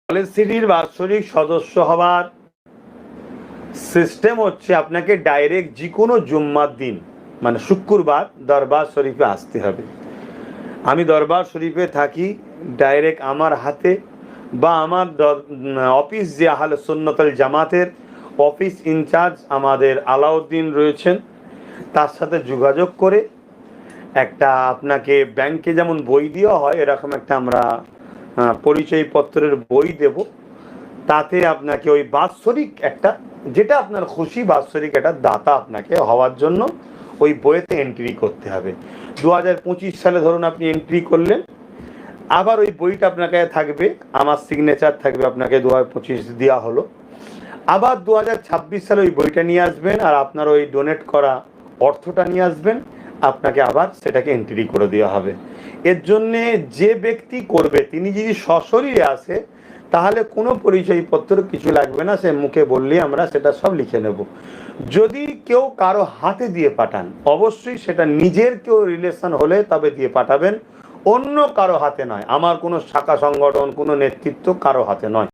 পলিসিটির বাৎসরিক সদস্য হওয়ার সিস্টেম হচ্ছে আপনাকে ডাইরেক্ট যে কোনো জুম্মার দিন মানে শুক্রবার দরবার শরীফে আসতে হবে। আমি দরবার শরীফে থাকি, ডাইরেক্ট আমার হাতে বা আমার অফিস যে আহলে সুন্নাতুল জামাতের অফিস ইনচার্জ আমাদের আলাউদ্দিন রয়েছেন, তার সাথে যোগাযোগ করে একটা আপনাকে ব্যাংকে যেমন বই দেওয়া হয় এরকম একটা আমরা পরিচয়পত্রের বই দেব। তাতে আপনাকে ওই বাৎসরিক একটা যেটা আপনার খুশি বাৎসরিক একটা দাতা আপনাকে হওয়ার জন্য ওই বইয়েতে এন্ট্রি করতে হবে। 2025 সালে ধরুন আপনি এন্ট্রি করলেন, আবার ওই বইটা আপনার কাছে থাকবে, আমার সিগনেচার থাকবে, আপনাকে 2025 দেওয়া হলো। আবার 2026 সালে ওই বইটা নিয়ে আসবেন আর আপনার ওই ডোনেট করা অর্থটা নিয়ে আসবেন, আপনাকে আবার সেটাকে এন্ট্রি করে দেওয়া হবে। এর জন্যে যে ব্যক্তি করবে তিনি যদি সশরীরে আসে তাহলে কোনো পরিচয়পত্র কিছু লাগবে না, সে মুখে বললেই আমরা সেটা সব লিখে নেব। যদি কেউ কারো হাতে দিয়ে পাঠান অবশ্যই সেটা নিজের কেউ রিলেশন হলে তবে দিয়ে পাঠাবেন, অন্য কারো হাতে নয়। আমার কোনো শাখা সংগঠন কোনো নেতৃত্ব কারো হাতে নয়।